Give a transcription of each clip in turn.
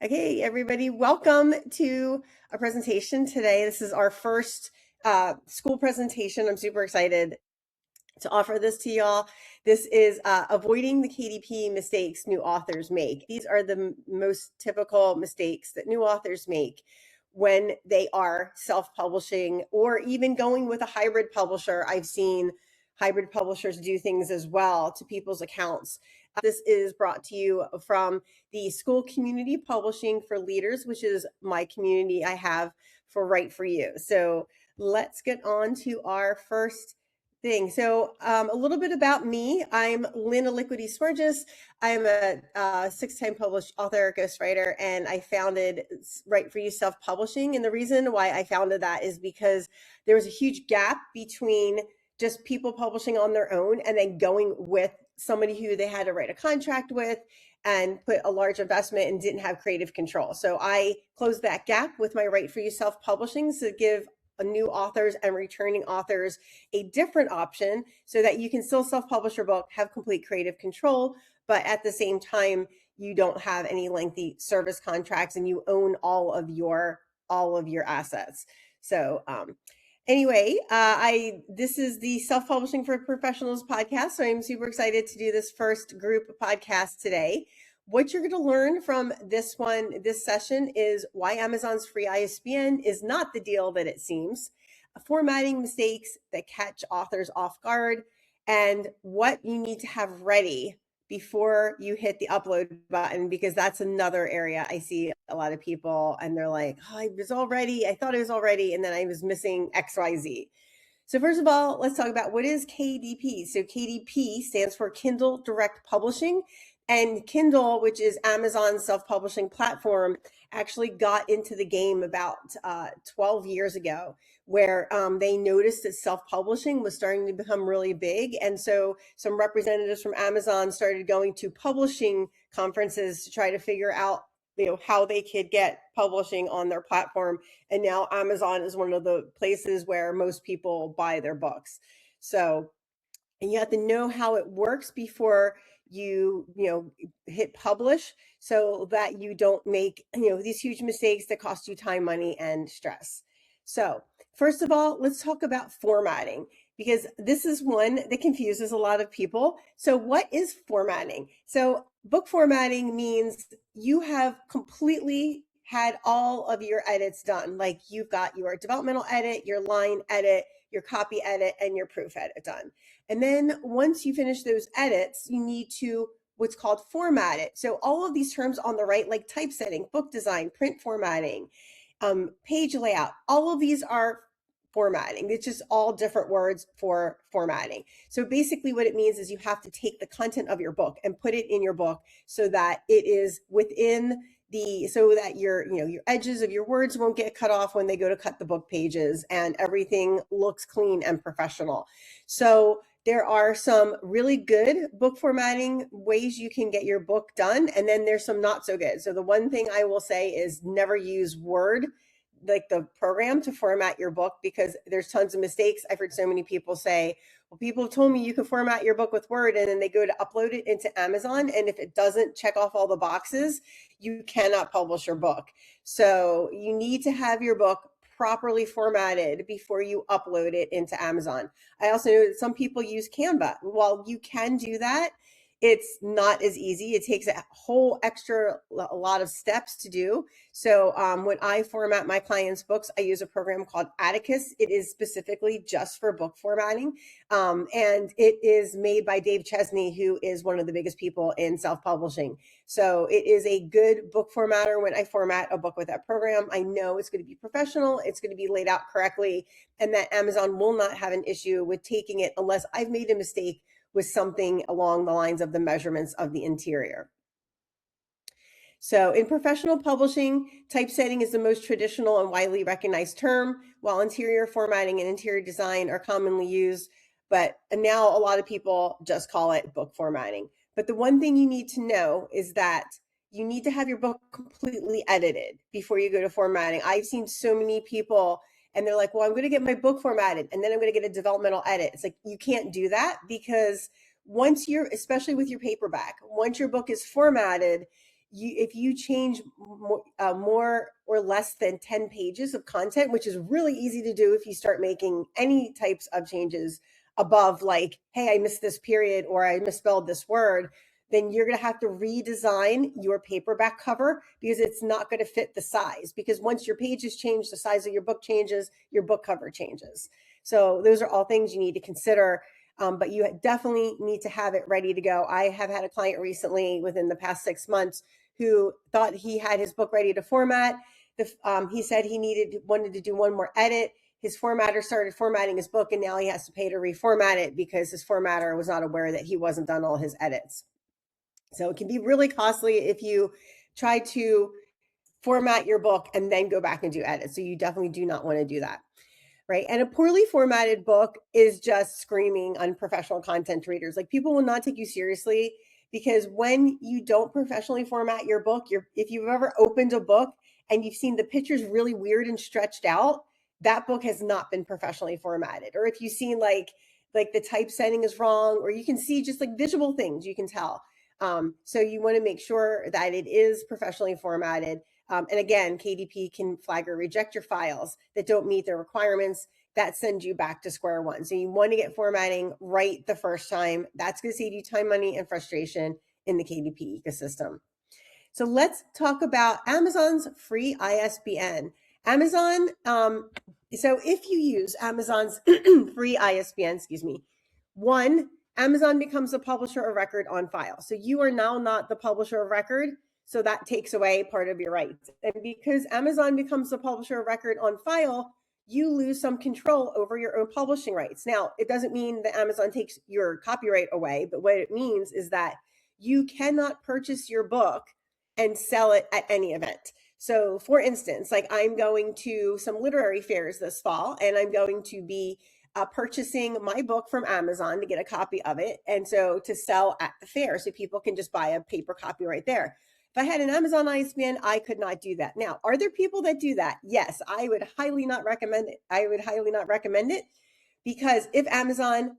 Okay, everybody, welcome to a presentation today. This is our first school presentation. I'm super excited to offer this to y'all. This is avoiding the KDP mistakes new authors make. These are the most typical mistakes that new authors make when they are self-publishing or even going with a hybrid publisher. I've seen hybrid publishers do things as well to people's accounts. This is brought to you from the School Community Publishing for Leaders, which is my community I have for Write For You. So let's get on to our first thing. So a little bit about me. I'm Lynn Aliquity Smurgis. I'm a six-time published author, ghostwriter, and I founded Write For You Self-Publishing. And the reason why I founded that is because there was a huge gap between just people publishing on their own and then going with somebody who they had to write a contract with and put a large investment and didn't have creative control. So I closed that gap with my Write For You Self-Publishing to give new authors and returning authors a different option so that you can still self-publish your book, have complete creative control, but at the same time, you don't have any lengthy service contracts and you own all of your assets. So anyway, this is the Self-Publishing for Professionals podcast. So I'm super excited to do this first group podcast today. What you're going to learn from this session is why Amazon's free ISBN is not the deal that it seems, formatting mistakes that catch authors off guard, and what you need to have ready before you hit the upload button, because that's another area I see a lot of people and they're like, oh, I thought it was all ready, and then I was missing XYZ. So first of all, let's talk about what is KDP. So KDP stands for Kindle Direct Publishing. And Kindle, which is Amazon's self-publishing platform, actually got into the game about 12 years ago, where they noticed that self-publishing was starting to become really big. And so some representatives from Amazon started going to publishing conferences to try to figure out how they could get publishing on their platform. And now Amazon is one of the places where most people buy their books. So, and you have to know how it works before you hit publish, so that you don't make these huge mistakes that cost you time, money, and stress. So first of all, let's talk about formatting, because this is one that confuses a lot of people. So what is formatting? So book formatting means you have completely had all of your edits done. Like you've got your developmental edit, your line edit, your copy edit, and your proof edit done. And then once you finish those edits, you need to what's called format it. So all of these terms on the right, like typesetting, book design, print formatting, page layout, all of these are formatting. It's just all different words for formatting. So basically what it means is you have to take the content of your book and put it in your book so that it is within so that your edges of your words won't get cut off when they go to cut the book pages, and everything looks clean and professional. So there are some really good book formatting ways you can get your book done, and then there's some not so good. So the one thing I will say is never use Word, like the program, to format your book, because there's tons of mistakes. I've heard so many people say, well, people have told me you can format your book with Word, and then they go to upload it into Amazon, and if it doesn't check off all the boxes, you cannot publish your book. So you need to have your book properly formatted before you upload it into Amazon. I also know that some people use Canva. While you can do that, it's not as easy. It takes a whole a lot of steps to do. So when I format my clients' books, I use a program called Atticus. It is specifically just for book formatting. And it is made by Dave Chesney, who is one of the biggest people in self-publishing. So it is a good book formatter. When I format a book with that program, I know it's going to be professional, it's going to be laid out correctly, and that Amazon will not have an issue with taking it unless I've made a mistake with something along the lines of the measurements of the interior. So in professional publishing, typesetting is the most traditional and widely recognized term, while interior formatting and interior design are commonly used. But now a lot of people just call it book formatting. But the one thing you need to know is that you need to have your book completely edited before you go to formatting. I've seen so many people and they're like, well, I'm going to get my book formatted and then I'm going to get a developmental edit. It's like, you can't do that, because once especially with your paperback, once your book is formatted, if you change more or less than 10 pages of content, which is really easy to do if you start making any types of changes above, like, hey, I missed this period or I misspelled this word, then you're going to have to redesign your paperback cover because it's not going to fit the size. Because once your pages change, the size of your book changes, your book cover changes. So those are all things you need to consider. But you definitely need to have it ready to go. I have had a client recently within the past 6 months who thought he had his book ready to format. He said he wanted to do one more edit. His formatter started formatting his book, and now he has to pay to reformat it because his formatter was not aware that he wasn't done all his edits. So it can be really costly if you try to format your book and then go back and do edits. So you definitely do not want to do that. Right. And a poorly formatted book is just screaming unprofessional content readers. Like, people will not take you seriously because when you don't professionally format your book, if you've ever opened a book and you've seen the pictures really weird and stretched out, that book has not been professionally formatted. Or if you've seen like the typesetting is wrong, or you can see just like visual things, you can tell. So you want to make sure that it is professionally formatted. And again, KDP can flag or reject your files that don't meet their requirements. That sends you back to square one. So you want to get formatting right the first time. That's going to save you time, money, and frustration in the KDP ecosystem. So let's talk about Amazon's free ISBN. Amazon, so if you use Amazon's free ISBN, one, Amazon becomes the publisher of record on file. So you are now not the publisher of record. So that takes away part of your rights. And because Amazon becomes the publisher of record on file, you lose some control over your own publishing rights. Now, it doesn't mean that Amazon takes your copyright away, but what it means is that you cannot purchase your book and sell it at any event. So for instance, like, I'm going to some literary fairs this fall, and I'm going to be purchasing my book from Amazon to get a copy of it. And so to sell at the fair, so people can just buy a paper copy right there. If I had an Amazon ISBN, I could not do that. Now, are there people that do that? Yes, I would highly not recommend it. Because if Amazon,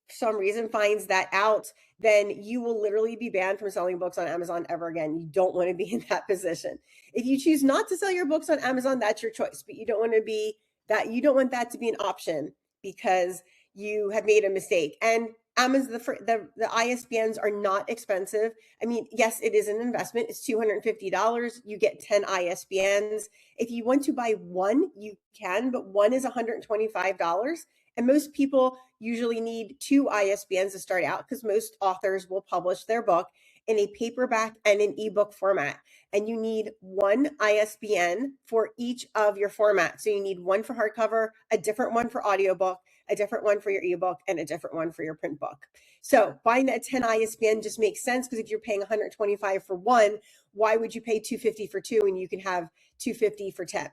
for some reason, finds that out, then you will literally be banned from selling books on Amazon ever again. You don't want to be in that position. If you choose not to sell your books on Amazon, that's your choice. But you don't want that to be an option because you have made a mistake. And Amazon, the ISBNs are not expensive. I mean, yes, it is an investment. It's $250. You get 10 ISBNs. If you want to buy one, you can, but one is $125. And most people usually need 2 ISBNs to start out because most authors will publish their book in a paperback and an ebook format. And you need one ISBN for each of your formats. So you need one for hardcover, a different one for audiobook, a different one for your ebook, and a different one for your print book. So buying that 10 ISBN just makes sense because if you're paying $125 for one, why would you pay $250 for 2 and you can have $250 for 10?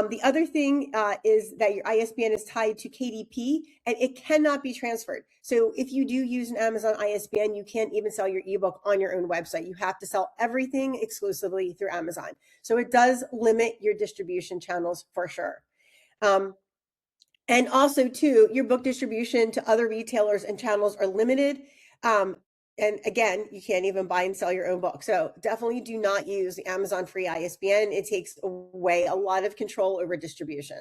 The other thing is that your ISBN is tied to KDP and it cannot be transferred. So if you do use an Amazon ISBN, you can't even sell your ebook on your own website. You have to sell everything exclusively through Amazon. So it does limit your distribution channels for sure. And also too, your book distribution to other retailers and channels are limited. And again, you can't even buy and sell your own book. So definitely do not use the Amazon free ISBN. It takes away a lot of control over distribution.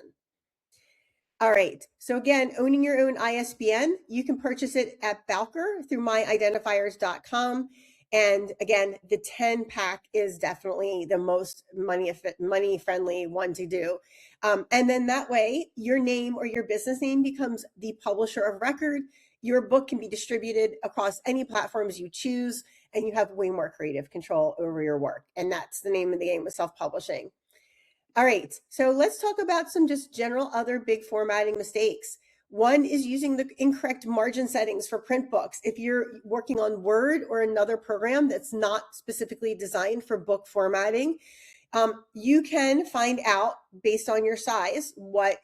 All right. So again, owning your own ISBN, you can purchase it at Bowker through myidentifiers.com. And again, the 10 pack is definitely the most money friendly one to do. And then that way, your name or your business name becomes the publisher of record. Your book can be distributed across any platforms you choose, and you have way more creative control over your work. And that's the name of the game with self-publishing. All right, so let's talk about some just general other big formatting mistakes. One is using the incorrect margin settings for print books. If you're working on Word or another program that's not specifically designed for book formatting, you can find out based on your size what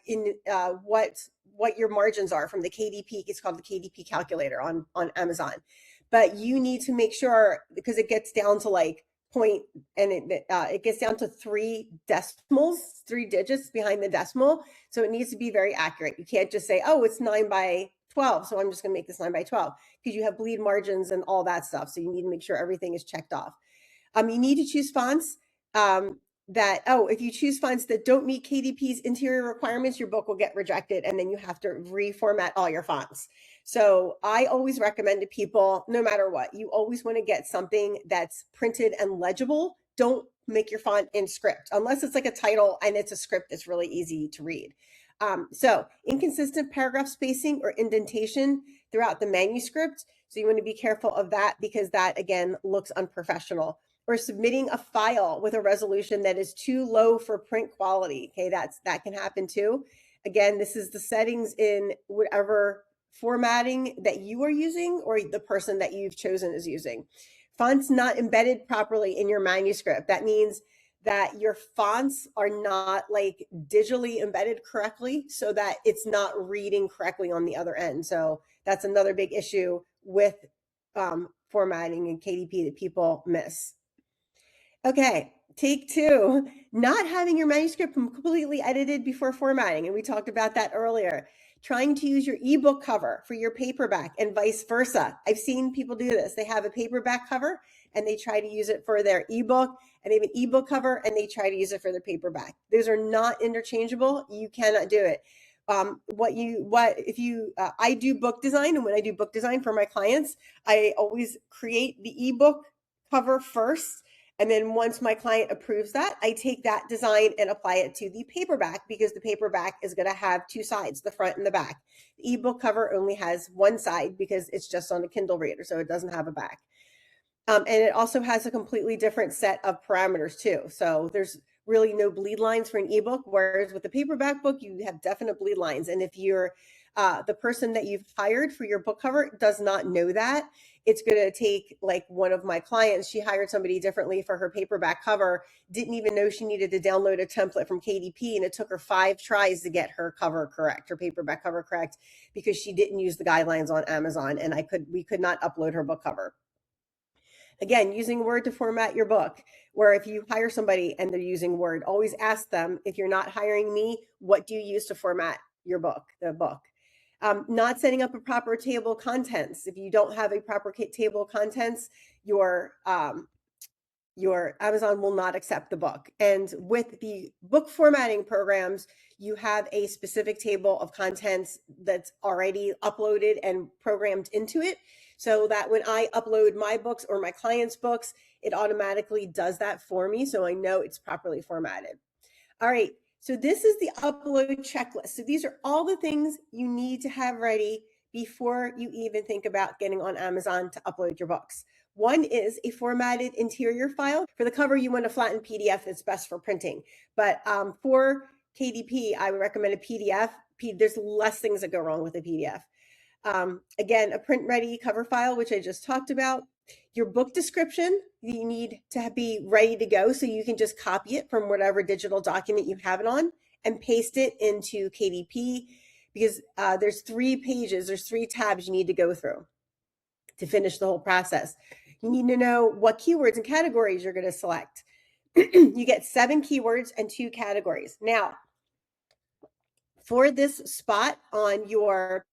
your margins are from the KDP. It's called the KDP calculator on Amazon. But you need to make sure, because it gets down to like point, and it gets down to 3 decimals, 3 digits behind the decimal. So it needs to be very accurate. You can't just say, oh, it's 9 by 12, so I'm just going to make this 9 by 12, because you have bleed margins and all that stuff. So you need to make sure everything is checked off. You need to choose fonts if you choose fonts that don't meet KDP's interior requirements, your book will get rejected and then you have to reformat all your fonts. So I always recommend to people, no matter what, you always want to get something that's printed and legible. Don't make your font in script unless it's like a title and it's a script that's really easy to read. So inconsistent paragraph spacing or indentation throughout the manuscript. So you want to be careful of that because that, again, looks unprofessional. Or submitting a file with a resolution that is too low for print quality. Okay, that can happen too. Again, this is the settings in whatever formatting that you are using or the person that you've chosen is using. Fonts not embedded properly in your manuscript. That means that your fonts are not like digitally embedded correctly so that it's not reading correctly on the other end. So that's another big issue with formatting in KDP that people miss. Okay, take two, not having your manuscript completely edited before formatting. And we talked about that earlier. Trying to use your ebook cover for your paperback and vice versa. I've seen people do this. They have a paperback cover and they try to use it for their ebook, and they have an ebook cover and they try to use it for their paperback. Those are not interchangeable. You cannot do it. I do book design, and when I do book design for my clients, I always create the ebook cover first. And then once my client approves that, I take that design and apply it to the paperback because the paperback is going to have two sides, the front and the back. The ebook cover only has one side because it's just on a Kindle reader, so it doesn't have a back. And it also has a completely different set of parameters too. So there's really no bleed lines for an ebook, whereas with the paperback book, you have definite bleed lines. And if you're the person that you've hired for your book cover does not know that, it's going to take, like one of my clients, she hired somebody differently for her paperback cover, didn't even know she needed to download a template from KDP, and it took her 5 tries to get her cover correct, her paperback cover correct, because she didn't use the guidelines on Amazon, and we could not upload her book cover. Again, using Word to format your book, where if you hire somebody and they're using Word, always ask them, if you're not hiring me, what do you use to format your book, the book? Not setting up a proper table of contents. If you don't have a proper table of contents, your Amazon will not accept the book. And with the book formatting programs, you have a specific table of contents that's already uploaded and programmed into it, so that when I upload my books or my clients' books, it automatically does that for me, so I know it's properly formatted. All right, so this is the upload checklist. So these are all the things you need to have ready before you even think about getting on Amazon to upload your books. One is a formatted interior file. For the cover, you want a flattened PDF that's best for printing. But for KDP, I would recommend a PDF. There's less things that go wrong with a PDF. Again, a print-ready cover file, which I just talked about. Your book description, you need to be ready to go, so you can just copy it from whatever digital document you have it on and paste it into KDP, because there's 3 pages, there's 3 tabs you need to go through to finish the whole process. You need to know what keywords and categories you're going to select. You get 7 keywords and 2 categories. Now, for this spot on your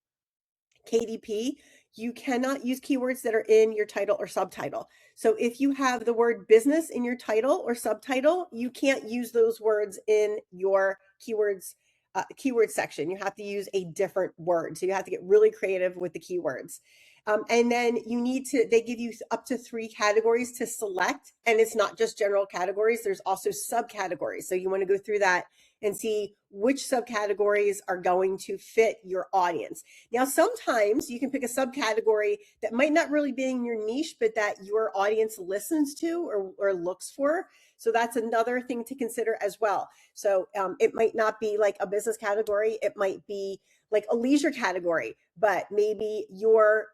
KDP, you cannot use keywords that are in your title or subtitle. So if you have the word business in your title or subtitle, you can't use those words in your keywords keyword section. You have to use a different word. So you have to get really creative with the keywords. And then they give you up to 3 categories to select. And it's not just general categories, there's also subcategories. So you want to go through that and see which subcategories are going to fit your audience. Now, sometimes you can pick a subcategory that might not really be in your niche, but that your audience listens to or looks for. So that's another thing to consider as well. So it might not be like a business category. It might be like a leisure category, but maybe your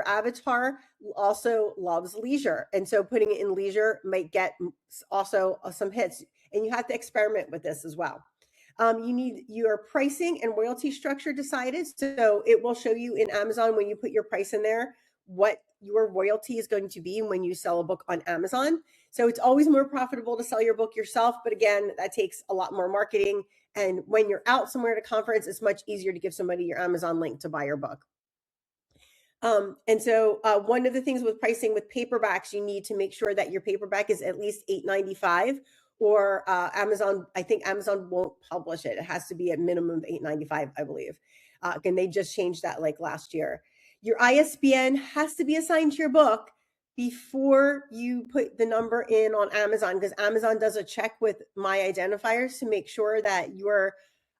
avatar also loves leisure. And so putting it in leisure might get also some hits. And you have to experiment with this as well. You need your pricing and royalty structure decided. So it will show you in Amazon when you put your price in there, what your royalty is going to be when you sell a book on Amazon. So it's always more profitable to sell your book yourself. But again, that takes a lot more marketing. And when you're out somewhere at a conference, it's much easier to give somebody your Amazon link to buy your book. And so one of the things with pricing with paperbacks, you need to make sure that your paperback is at least $8.95, or Amazon. I think Amazon won't publish it. It has to be at minimum of $8.95, I believe. And they just changed that like last year. Your ISBN has to be assigned to your book before you put the number in on Amazon, because Amazon does a check with my identifiers to make sure that your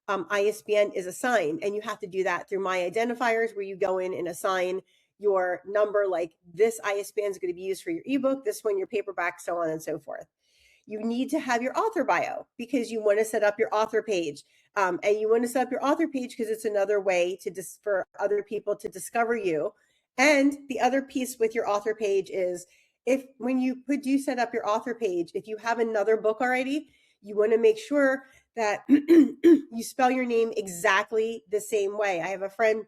ISBN is assigned. And you have to do that through my identifiers, where you go in and assign your number, like this ISBN is going to be used for your ebook, this one your paperback, so on and so forth. You need to have your author bio, because you want to set up your author page. And you want to set up your author page because it's another way for other people to discover you. And the other piece with your author page is, if when you do set up your author page, if you have another book already, you want to make sure that you spell your name exactly the same way. I have a friend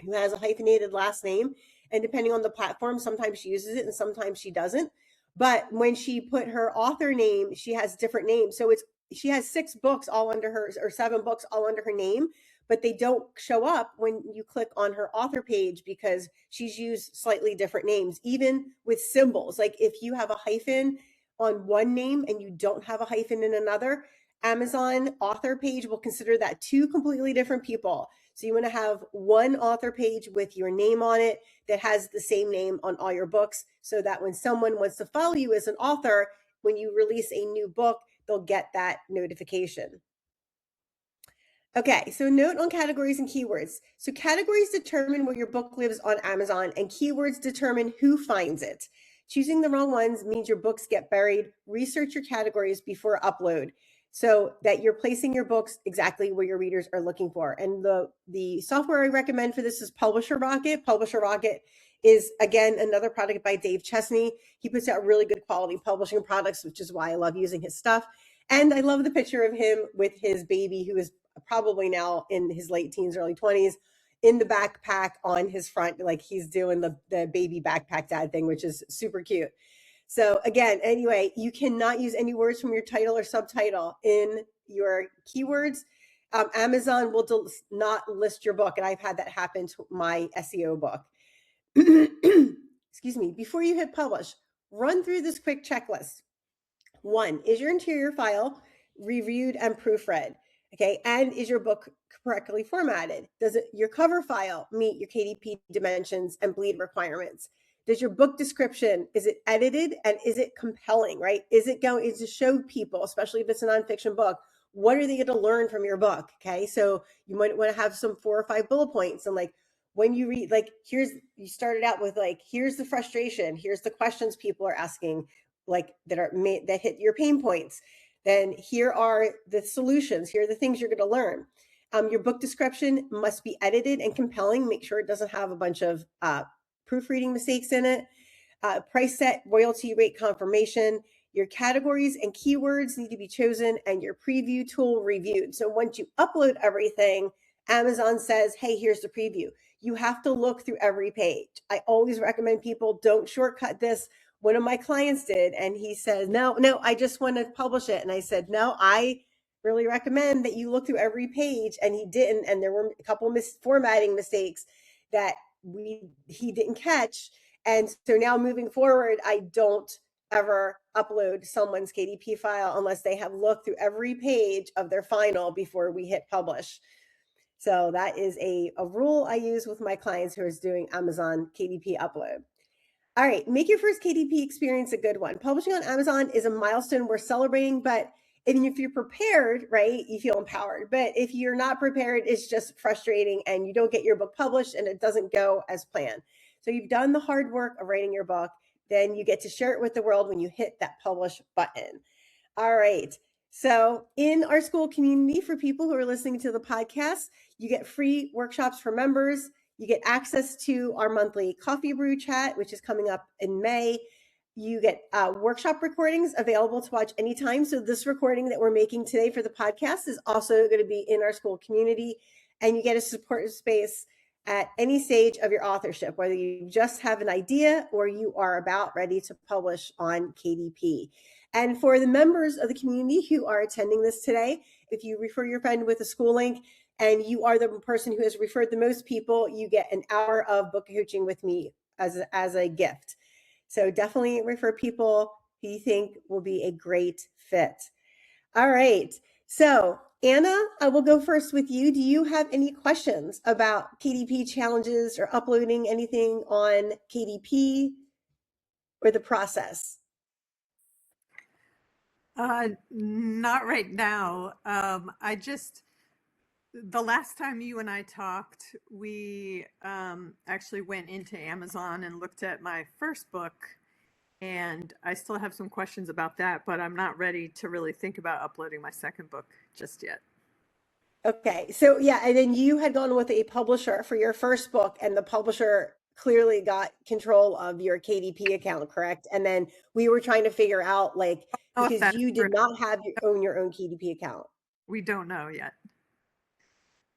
who has a hyphenated last name, and depending on the platform, sometimes she uses it and sometimes she doesn't. But when she put her author name, she has different names. So she has 6 books all under her, or 7 books all under her name, but they don't show up when you click on her author page, because she's used slightly different names, even with symbols. Like if you have a hyphen on one name and you don't have a hyphen in another, Amazon author page will consider that 2 completely different people. So you want to have one author page with your name on it that has the same name on all your books, so that when someone wants to follow you as an author, when you release a new book, they'll get that notification. Okay, so note on categories and keywords. So categories determine where your book lives on Amazon, and keywords determine who finds it. Choosing the wrong ones means your books get buried. Research your categories before upload, so that you're placing your books exactly where your readers are looking for. And the software I recommend for this is Publisher Rocket. Publisher Rocket is, again, another product by Dave Chesney. He puts out really good quality publishing products, which is why I love using his stuff. And I love the picture of him with his baby, who is probably now in his late teens, early 20s, in the backpack on his front, like he's doing the baby backpack dad thing, which is super cute. So again, anyway, you cannot use any words from your title or subtitle in your keywords. Amazon will not list your book, and I've had that happen to my SEO book. Excuse me. Before you hit publish, run through this quick checklist. 1, is your interior file reviewed and proofread? Okay, and is your book correctly formatted? Does your cover file meet your KDP dimensions and bleed requirements? Does your book description, is it edited, and is it compelling, right? Is it to show people, especially if it's a nonfiction book, what are they going to learn from your book? Okay, so you might want to have some 4 or 5 bullet points, and like when you read, like you started out with like, here's the frustration, here's the questions people are asking, like that hit your pain points. Then here are the solutions. Here are the things you're going to learn. Your book description must be edited and compelling. Make sure it doesn't have a bunch of proofreading mistakes in it. Price set, royalty rate confirmation. Your categories and keywords need to be chosen, and your preview tool reviewed. So once you upload everything, Amazon says, hey, here's the preview. You have to look through every page. I always recommend people don't shortcut this. One of my clients did, and he said, no, I just want to publish it. And I said, no, I really recommend that you look through every page. And he didn't. And there were a couple formatting mistakes that he didn't catch. And so now moving forward, I don't ever upload someone's KDP file unless they have looked through every page of their final before we hit publish. So that is a rule I use with my clients who are doing Amazon KDP upload. All right, make your first KDP experience a good one. Publishing on Amazon is a milestone we're celebrating, but if you're prepared, right, you feel empowered. But if you're not prepared, it's just frustrating and you don't get your book published and it doesn't go as planned. So you've done the hard work of writing your book, then you get to share it with the world when you hit that publish button. All right. So in our school community, for people who are listening to the podcast, you get free workshops for members. You get access to our monthly coffee brew chat, which is coming up in May. You get workshop recordings available to watch anytime. So this recording that we're making today for the podcast is also going to be in our school community. And you get a supportive space at any stage of your authorship, whether you just have an idea or you are about ready to publish on KDP. And for the members of the community who are attending this today, if you refer your friend with a school link, and you are the person who has referred the most people, you get an hour of book coaching with me as a gift. So definitely refer people who you think will be a great fit. All right. So Anna, I will go first with you. Do you have any questions about KDP challenges or uploading anything on KDP or the process? Not right now. The last time you and I talked, we actually went into Amazon and looked at my first book, and I still have some questions about that, but I'm not ready to really think about uploading my second book just yet. Okay. So yeah, and then you had gone with a publisher for your first book, and the publisher clearly got control of your KDP account, correct? And then we were trying to figure out like Oh, if because that's you true. did not have your own KDP account. We don't know yet.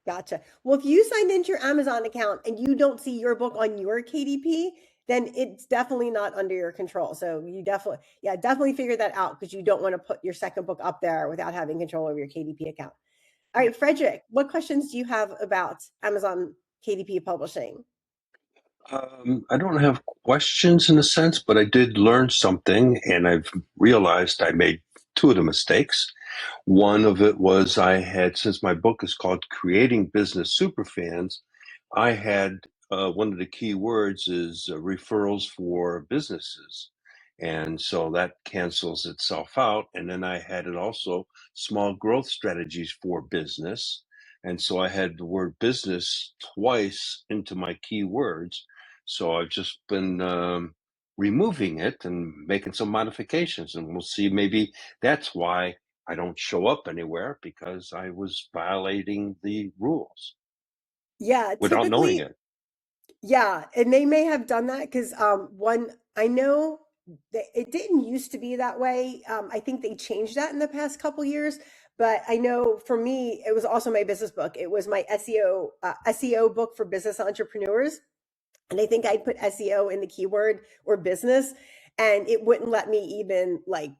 Gotcha. Well, if you signed into your Amazon account and you don't see your book on your KDP, then it's definitely not under your control. So you definitely figure that out because you don't want to put your second book up there without having control over your KDP account. All right, Frederick, what questions do you have about Amazon KDP publishing? I don't have questions in a sense, but I did learn something, and I've realized I made two of the mistakes. One of it was since my book is called Creating Business Superfans, I had one of the key words is referrals for businesses. And so that cancels itself out. And then I had it also small growth strategies for business. And so I had the word business twice into my keywords. So I've just been removing it and making some modifications. And we'll see, maybe that's why I don't show up anywhere, because I was violating the rules Yeah, without knowing typically, it. yeah, and they may have done that because one I know that it didn't used to be that way. I think they changed that in the past couple years. But I know for me, it was also my business book. It was my SEO book for business entrepreneurs. And I think I'd put SEO in the keyword or business, and it wouldn't let me even like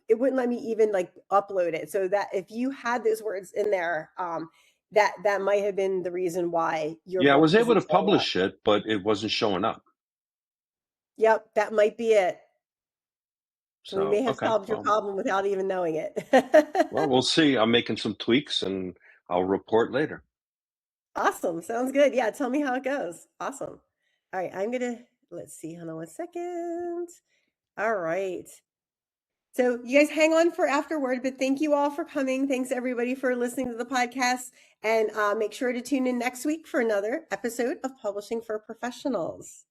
upload it. So that if you had those words in there, that might have been the reason why your Yeah, I book was able isn't to showing up. publish it, but it wasn't showing up. Yep, that might be it. So we So, may have okay. solved your Well, problem without even knowing it. we'll see. I'm making some tweaks and I'll report later. Awesome. Sounds good. Yeah, tell me how it goes. Awesome. All right, let's see, hold on 1 second. All right. So you guys hang on for afterward, but thank you all for coming. Thanks everybody for listening to the podcast, and make sure to tune in next week for another episode of Publishing for Professionals.